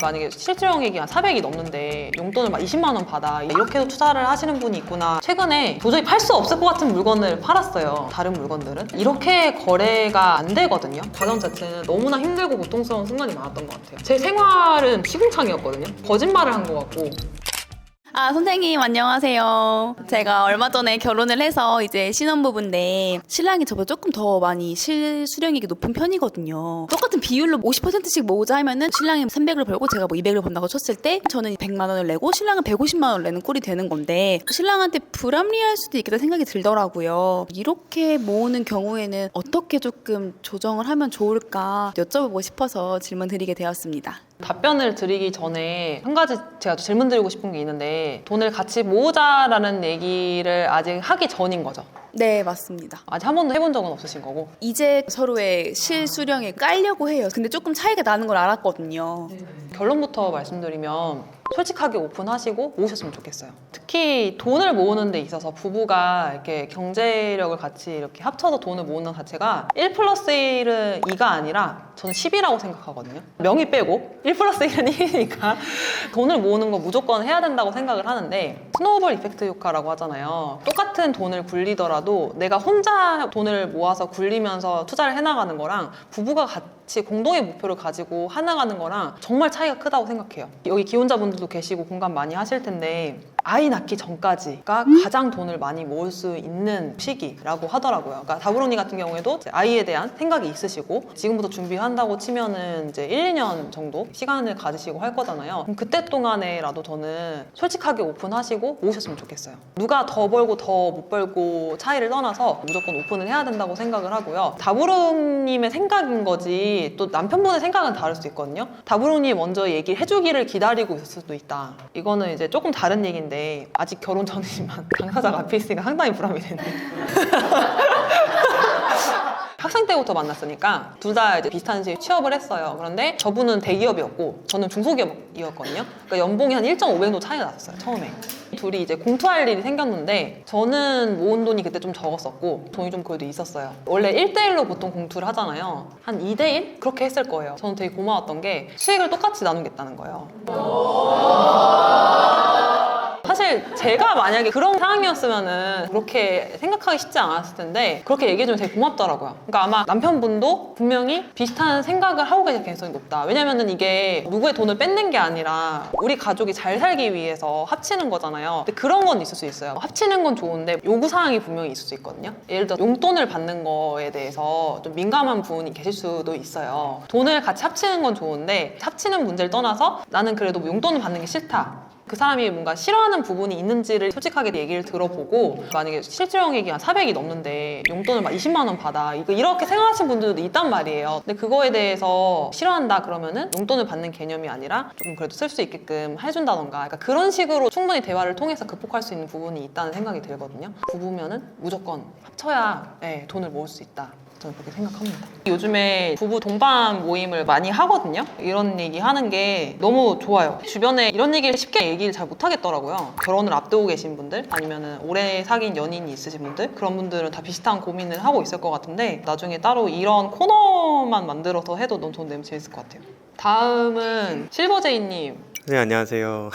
만약에 실질적액이 한 400이 넘는데 용돈을 막 20만 원 받아, 이렇게도 투자를 하시는 분이 있구나. 최근에 도저히 팔 수 없을 것 같은 물건을 팔았어요. 다른 물건들은 이렇게 거래가 안 되거든요. 과정 자체는 너무나 힘들고 고통스러운 순간이 많았던 것 같아요. 제 생활은 시궁창이었거든요. 거짓말을 한 것 같고. 선생님 안녕하세요. 제가 얼마 전에 결혼을 해서 이제 신혼부부인데 신랑이 저보다 조금 더 많이 실수령액이 높은 편이거든요. 똑같은 비율로 50%씩 모으자 하면은 신랑이 300을 벌고 제가 뭐 200을 번다고 쳤을 때 저는 100만 원을 내고 신랑은 150만 원을 내는 꼴이 되는 건데 신랑한테 불합리할 수도 있겠다 생각이 들더라고요. 이렇게 모으는 경우에는 어떻게 조금 조정을 하면 좋을까 여쭤보고 싶어서 질문 드리게 되었습니다. 답변을 드리기 전에 한 가지 제가 질문 드리고 싶은 게 있는데, 돈을 같이 모으자라는 얘기를 아직 하기 전인 거죠? 네, 맞습니다. 아직 한 번도 해본 적은 없으신 거고? 이제 서로의 실수령에 깔려고 해요. 근데 조금 차이가 나는 걸 알았거든요. 결론부터 말씀드리면 솔직하게 오픈하시고 모으셨으면 좋겠어요. 특히 돈을 모으는 데 있어서 부부가 이렇게 경제력을 같이 이렇게 합쳐서 돈을 모으는 자체가 1 플러스 1은 2가 아니라 저는 10이라고 생각하거든요. 명의 빼고 1 플러스 1은 1이니까 돈을 모으는 거 무조건 해야 된다고 생각을 하는데, 스노우볼 이펙트 효과라고 하잖아요. 똑같은 돈을 굴리더라도 내가 혼자 돈을 모아서 굴리면서 투자를 해나가는 거랑 부부가 같이 공동의 목표를 가지고 해나가는 거랑 정말 차이가 크다고 생각해요. 여기 기혼자분들도 계시고 공감 많이 하실 텐데, 아이 낳기 전까지가 가장 돈을 많이 모을 수 있는 시기라고 하더라고요. 그러니까 다브로니 같은 경우에도 아이에 대한 생각이 있으시고 지금부터 준비한다고 치면은 이제 1, 2년 정도 시간을 가지시고 할 거잖아요. 그럼 그때 동안에라도 저는 솔직하게 오픈하시고 모으셨으면 좋겠어요. 누가 더 벌고 더 못 벌고 차이를 떠나서 무조건 오픈을 해야 된다고 생각을 하고요. 다브로님의 생각인 거지 또 남편분의 생각은 다를 수 있거든요. 다브로님이 먼저 얘기를 해주기를 기다리고 있을 수도 있다. 이거는 이제 조금 다른 얘기인데, 아직 결혼 전이지만 당사자가 앞에 있으니까 상당히 부담이 되네요. 학생 때부터 만났으니까 둘 다 이제 비슷한 시기에 취업을 했어요. 그런데 저분은 대기업이었고 저는 중소기업이었거든요. 그러니까 연봉이 한 1.5배 정도 차이가 났었어요, 처음에. 둘이 이제 공투할 일이 생겼는데 저는 모은 돈이 그때 좀 적었었고 돈이 좀 그래도 있었어요. 원래 1대1로 보통 공투를 하잖아요. 한 2대1? 그렇게 했을 거예요. 저는 되게 고마웠던 게 수익을 똑같이 나누겠다는 거예요. 사실 제가 만약에 그런 상황이었으면은 그렇게 생각하기 쉽지 않았을 텐데 그렇게 얘기해주면 되게 고맙더라고요. 그러니까 아마 남편분도 분명히 비슷한 생각을 하고 계실 가능성이 높다. 왜냐면은 이게 누구의 돈을 뺏는 게 아니라 우리 가족이 잘 살기 위해서 합치는 거잖아요. 근데 그런 건 있을 수 있어요. 합치는 건 좋은데 요구사항이 분명히 있을 수 있거든요. 예를 들어 용돈을 받는 거에 대해서 좀 민감한 부분이 계실 수도 있어요. 돈을 같이 합치는 건 좋은데 합치는 문제를 떠나서 나는 그래도 용돈을 받는 게 싫다. 그 사람이 뭔가 싫어하는 부분이 있는지를 솔직하게 얘기를 들어보고, 만약에 실질적액이 한 400이 넘는데 용돈을 막 20만 원 받아, 이렇게 생각하시는 분들도 있단 말이에요. 근데 그거에 대해서 싫어한다 그러면은 용돈을 받는 개념이 아니라 좀 그래도 쓸 수 있게끔 해준다던가, 그러니까 그런 식으로 충분히 대화를 통해서 극복할 수 있는 부분이 있다는 생각이 들거든요. 부부면은 무조건 합쳐야 돈을 모을 수 있다. 저는 그렇게 생각합니다. 요즘에 부부 동반 모임을 많이 하거든요. 이런 얘기 하는 게 너무 좋아요. 주변에 이런 얘기를 쉽게 얘기를 잘 못하겠더라고요. 결혼을 앞두고 계신 분들, 아니면 오래 사귄 연인이 있으신 분들, 그런 분들은 다 비슷한 고민을 하고 있을 것 같은데, 나중에 따로 이런 코너만 만들어서 해도 너무 재밌을 것 같아요. 다음은 실버제이님. 네, 안녕하세요.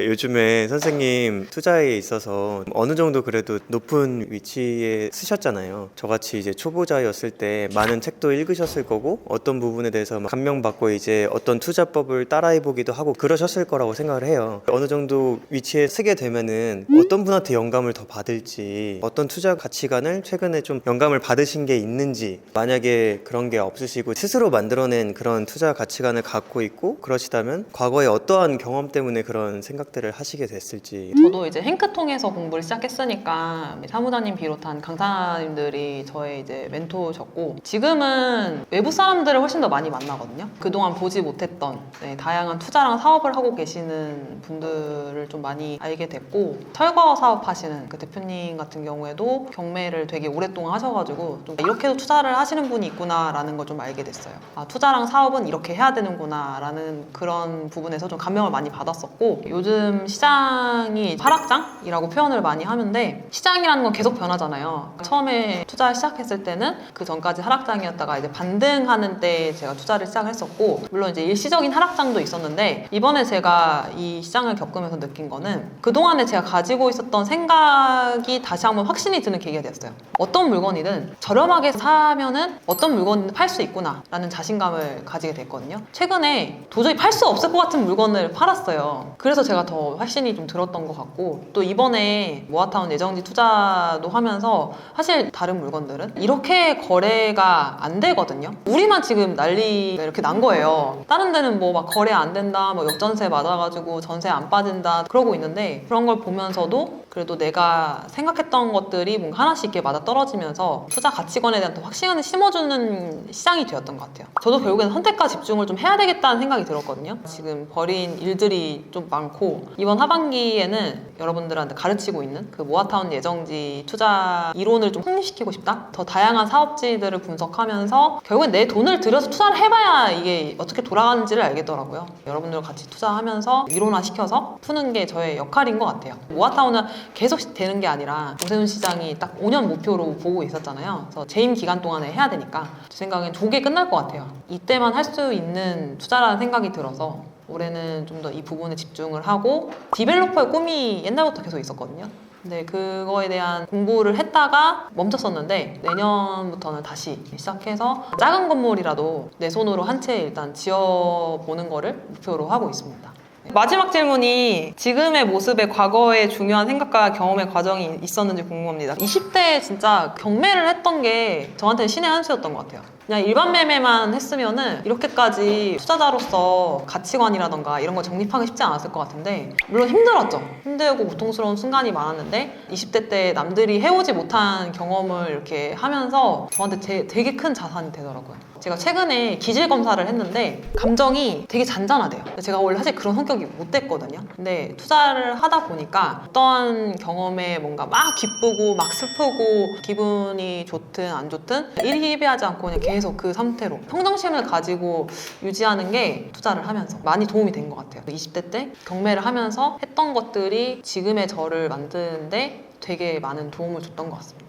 요즘에 선생님 투자에 있어서 어느 정도 그래도 높은 위치에 쓰셨잖아요. 저같이 이제 초보자였을 때 많은 책도 읽으셨을 거고, 어떤 부분에 대해서 감명받고 이제 어떤 투자법을 따라해보기도 하고 그러셨을 거라고 생각을 해요. 어느 정도 위치에 쓰게 되면은 어떤 분한테 영감을 더 받을지, 어떤 투자 가치관을 최근에 좀 영감을 받으신 게 있는지, 만약에 그런 게 없으시고 스스로 만들어낸 그런 투자 가치관을 갖고 있고 그러시다면 과거에 어떠한 경험 때문에 그런 생각들을 하시게 됐을지. 저도 이제 행크 통해서 공부를 시작했으니까 사무장님 비롯한 강사님들이 저의 이제 멘토셨고, 지금은 외부 사람들을 훨씬 더 많이 만나거든요. 그동안 보지 못했던 다양한 투자랑 사업을 하고 계시는 분들을 좀 많이 알게 됐고, 철거 사업 하시는 그 대표님 같은 경우에도 경매를 되게 오랫동안 하셔가지고 좀 이렇게도 투자를 하시는 분이 있구나 라는 걸 좀 알게 됐어요. 아, 투자랑 사업은 이렇게 해야 되는구나 라는 그런 부분에서 좀 감명을 많이 받았어요. 좋았었고 요즘 시장이 하락장이라고 표현을 많이 하는데 시장이라는 건 계속 변하잖아요. 처음에 투자 시작했을 때는 그 전까지 하락장이었다가 이제 반등하는 때 제가 투자를 시작했었고 물론 이제 일시적인 하락장도 있었는데 이번에 제가 이 시장을 겪으면서 느낀 거는 그동안에 제가 가지고 있었던 생각이 다시 한번 확신이 드는 계기가 되었어요. 어떤 물건이든 저렴하게 사면은 어떤 물건은 팔 수 있구나 라는 자신감을 가지게 됐거든요. 최근에 도저히 팔 수 없을 것 같은 물건을 팔았어요. 그래서 제가 더 확신이 좀 들었던 것 같고 또 이번에 모아타운 예정지 투자도 하면서 사실 다른 물건들은 이렇게 거래가 안 되거든요. 우리만 지금 난리가 이렇게 난 거예요. 다른 데는 뭐 막 거래 안 된다, 뭐 역전세 맞아가지고 전세 안 빠진다 그러고 있는데 그런 걸 보면서도 그래도 내가 생각했던 것들이 뭔가 하나씩 이렇게 맞아 떨어지면서 투자 가치관에 대한 또 확신을 심어주는 시장이 되었던 것 같아요. 저도 결국에는 선택과 집중을 좀 해야 되겠다는 생각이 들었거든요. 지금 벌인 일들이 좀 많고 이번 하반기에는 여러분들한테 가르치고 있는 그 모아타운 예정지 투자 이론을 좀 확립시키고 싶다. 더 다양한 사업지들을 분석하면서 결국엔 내 돈을 들여서 투자를 해봐야 이게 어떻게 돌아가는지를 알겠더라고요. 여러분들과 같이 투자하면서 이론화시켜서 푸는 게 저의 역할인 것 같아요. 모아타운은 계속 되는 게 아니라 오세훈 시장이 딱 5년 목표로 보고 있었잖아요. 그래서 재임 기간 동안에 해야 되니까 제 생각엔 조기에 끝날 것 같아요. 이때만 할 수 있는 투자라는 생각이 들어서 올해는 좀 더 이 부분에 집중을 하고 디벨로퍼의 꿈이 옛날부터 계속 있었거든요. 근데 그거에 대한 공부를 했다가 멈췄었는데 내년부터는 다시 시작해서 작은 건물이라도 내 손으로 한 채 일단 지어보는 거를 목표로 하고 있습니다. 마지막 질문이 지금의 모습에 과거의 중요한 생각과 경험의 과정이 있었는지 궁금합니다. 20대에 진짜 경매를 했던 게 저한테는 신의 한 수였던 것 같아요. 그냥 일반 매매만 했으면은 이렇게까지 투자자로서 가치관이라던가 이런 걸 정립하기 쉽지 않았을 것 같은데 물론 힘들었죠. 힘들고 고통스러운 순간이 많았는데 20대 때 남들이 해오지 못한 경험을 이렇게 하면서 저한테 되게 큰 자산이 되더라고요. 제가 최근에 기질 검사를 했는데 감정이 되게 잔잔하대요. 제가 원래 사실 그런 성격이 못 됐거든요. 근데 투자를 하다 보니까 어떤 경험에 뭔가 막 기쁘고 막 슬프고 기분이 좋든 안 좋든 일희일비하지 않고 그냥 계속 그 상태로 평정심을 가지고 유지하는 게 투자를 하면서 많이 도움이 된 것 같아요. 20대 때 경매를 하면서 했던 것들이 지금의 저를 만드는데 되게 많은 도움을 줬던 것 같습니다.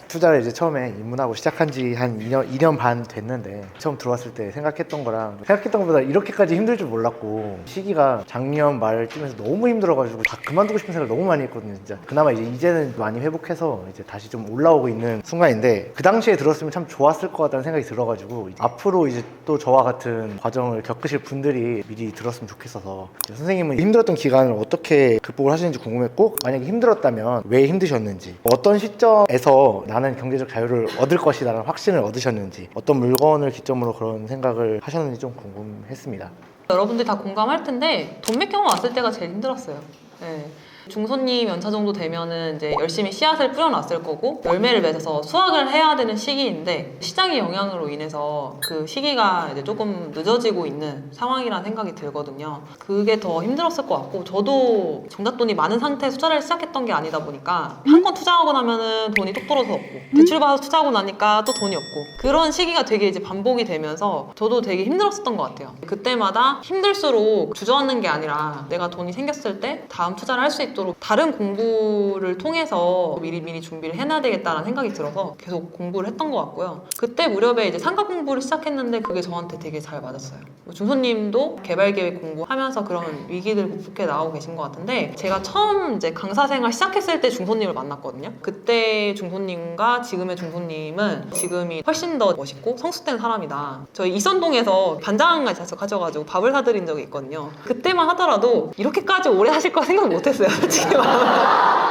투자를 이제 처음에 입문하고 시작한 지 한 2년 반 됐는데 처음 들어왔을 때 생각했던 것보다 이렇게까지 힘들 줄 몰랐고 시기가 작년 말쯤에서 너무 힘들어가지고 다 그만두고 싶은 생각을 너무 많이 했거든요. 진짜 그나마 이제는 많이 회복해서 이제 다시 좀 올라오고 있는 순간인데 그 당시에 들었으면 참 좋았을 것 같다는 생각이 들어가지고 앞으로 이제 또 저와 같은 과정을 겪으실 분들이 미리 들었으면 좋겠어서 선생님은 힘들었던 기간을 어떻게 극복을 하시는지 궁금했고 만약에 힘들었다면 왜 힘드셨는지 어떤 시점에서 나는 경제적 자유를 얻을 것이라는 확신을 얻으셨는지 어떤 물건을 기점으로 그런 생각을 하셨는지 좀 궁금했습니다. 여러분들이 다 공감할 텐데 돈 맡겨 왔을 때가 제일 힘들었어요. 네. 중손님 연차 정도 되면은 이제 열심히 씨앗을 뿌려놨을 거고 열매를 맺어서 수확을 해야 되는 시기인데 시장의 영향으로 인해서 그 시기가 이제 조금 늦어지고 있는 상황이라는 생각이 들거든요. 그게 더 힘들었을 것 같고 저도 종잣돈이 많은 상태에서 투자를 시작했던 게 아니다 보니까 한 번 투자하고 나면은 돈이 똑 떨어져 없고 대출받아서 투자하고 나니까 또 돈이 없고 그런 시기가 되게 이제 반복이 되면서 저도 되게 힘들었었던 것 같아요. 그때마다 힘들수록 주저앉는 게 아니라 내가 돈이 생겼을 때 다음 투자를 할 수 있도록 다른 공부를 통해서 미리 준비를 해놔야 되겠다는 생각이 들어서 계속 공부를 했던 것 같고요. 그때 무렵에 이제 상가 공부를 시작했는데 그게 저한테 되게 잘 맞았어요. 중소님도 개발계획 공부하면서 그런 위기들 극복해 나오고 계신 것 같은데 제가 처음 이제 강사 생활 시작했을 때 중소님을 만났거든요. 그때 중소님과 지금의 중소님은 지금이 훨씬 더 멋있고 성숙된 사람이다. 저희 이선동에서 반장까지 자석하셔가지고 밥을 사드린 적이 있거든요. 그때만 하더라도 이렇게까지 오래 하실 거 생각 못했어요. 솔직히 말하면.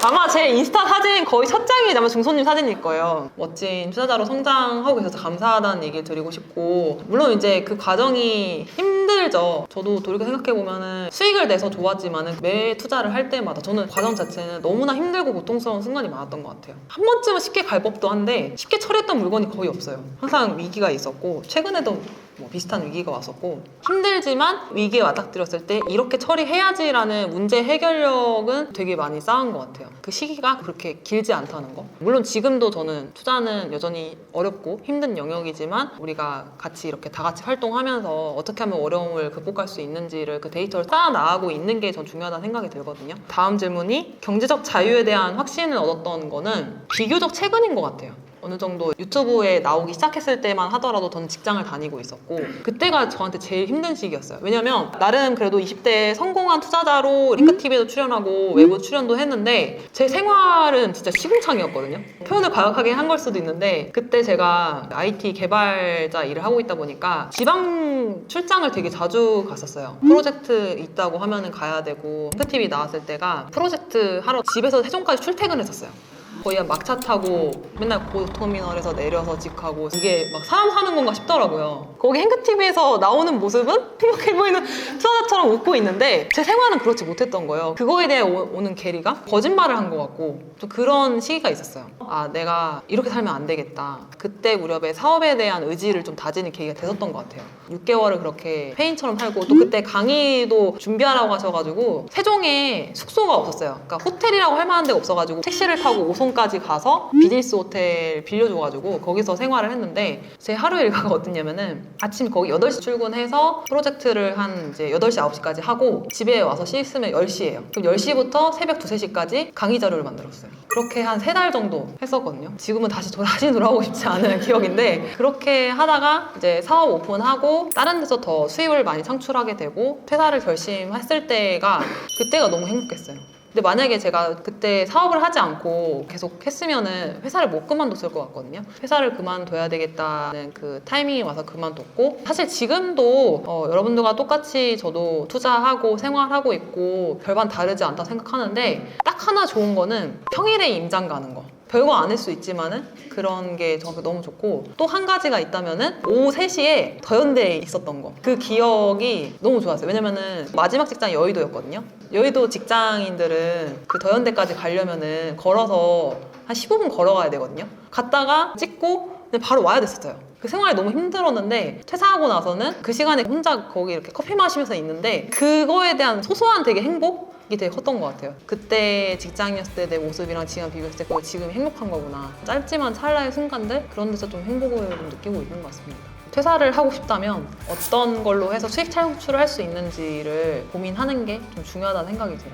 아마 제 인스타 사진 거의 첫 장이 아마 중소님 사진일 거예요. 멋진 투자자로 성장하고 계셔서 감사하다는 얘기를 드리고 싶고 물론 이제 그 과정이 힘들죠. 저도 돌이켜 생각해보면은 수익을 내서 좋았지만은 매 투자를 할 때마다 저는 과정 자체는 너무나 힘들고 고통스러운 순간이 많았던 것 같아요. 한 번쯤은 쉽게 갈 법도 한데 쉽게 처리했던 물건이 거의 없어요. 항상 위기가 있었고 최근에도 뭐 비슷한 위기가 왔었고 힘들지만 위기에 맞닥뜨렸을 때 이렇게 처리해야지라는 문제 해결력은 되게 많이 쌓은 것 같아요. 그 시기가 그렇게 길지 않다는 거. 물론 지금도 저는 투자는 여전히 어렵고 힘든 영역이지만 우리가 같이 이렇게 다 같이 활동하면서 어떻게 하면 어려움을 극복할 수 있는지를 그 데이터를 쌓아 나가고 있는 게 전 중요하다는 생각이 들거든요. 다음 질문이 경제적 자유에 대한 확신을 얻었던 거는 비교적 최근인 것 같아요. 어느 정도 유튜브에 나오기 시작했을 때만 하더라도 저는 직장을 다니고 있었고 그때가 저한테 제일 힘든 시기였어요. 왜냐면 나름 그래도 20대 성공한 투자자로 링크TV에도 출연하고 외부 출연도 했는데 제 생활은 진짜 시궁창이었거든요. 표현을 과격하게 한 걸 수도 있는데 그때 제가 IT 개발자 일을 하고 있다 보니까 지방 출장을 되게 자주 갔었어요. 프로젝트 있다고 하면은 가야 되고 링크TV 나왔을 때가 프로젝트 하러 집에서 세종까지 출퇴근했었어요. 거의 막차 타고 맨날 고속터미널에서 내려서 집 가고 이게 막 사람 사는 건가 싶더라고요. 거기 행크TV에서 나오는 모습은 행복해 보이는 투자자처럼 웃고 있는데 제 생활은 그렇지 못했던 거예요. 그거에 대해 오는 괴리가 거짓말을 한 것 같고 또 그런 시기가 있었어요. 아, 내가 이렇게 살면 안 되겠다. 그때 무렵에 사업에 대한 의지를 좀 다지는 계기가 됐었던 것 같아요. 6개월을 그렇게 페인처럼 살고 또 그때 강의도 준비하라고 하셔가지고 세종에 숙소가 없었어요. 그러니까 호텔이라고 할 만한 데가 없어가지고 택시를 타고 5성까지 가서 비즈니스 호텔 빌려줘가지고 거기서 생활을 했는데 제 하루 일과가 어땠냐면은 아침 거기 8시 출근해서 프로젝트를 한 이제 8시, 9시까지 하고 집에 와서 씻으면 10시예요. 그럼 10시부터 새벽 2, 3시까지 강의 자료를 만들었어요. 그렇게 한 3달 정도 했었거든요. 지금은 다시 돌아오고 싶지 않은 기억인데 그렇게 하다가 이제 사업 오픈하고 다른 데서 더 수입을 많이 창출하게 되고 퇴사를 결심했을 때가 그때가 너무 행복했어요. 근데 만약에 제가 그때 사업을 하지 않고 계속 했으면은 회사를 못 그만뒀을 것 같거든요. 회사를 그만둬야 되겠다는 그 타이밍이 와서 그만뒀고 사실 지금도 여러분들과 똑같이 저도 투자하고 생활하고 있고 별반 다르지 않다 생각하는데 딱 하나 좋은 거는 평일에 임장 가는 거. 별거 아닐 수 있지만은 그런 게 저한테 너무 좋고 또 한 가지가 있다면은 오후 3시에 더현대에 있었던 거. 그 기억이 너무 좋았어요. 왜냐면은 마지막 직장이 여의도였거든요. 여의도 직장인들은 그 더현대까지 가려면은 걸어서 한 15분 걸어가야 되거든요. 갔다가 찍고 근데 바로 와야 됐었어요. 그 생활이 너무 힘들었는데 퇴사하고 나서는 그 시간에 혼자 거기 이렇게 커피 마시면서 있는데 그거에 대한 소소한 되게 행복? 이 되게 컸던 것 같아요. 그때 직장이었을 때 내 모습이랑 지금 비교했을 때 지금 행복한 거구나. 짧지만 찰나의 순간들 그런 데서 좀 행복을 좀 느끼고 있는 것 같습니다. 퇴사를 하고 싶다면 어떤 걸로 해서 수익 창출을 할 수 있는지를 고민하는 게 좀 중요하다는 생각이 들어요.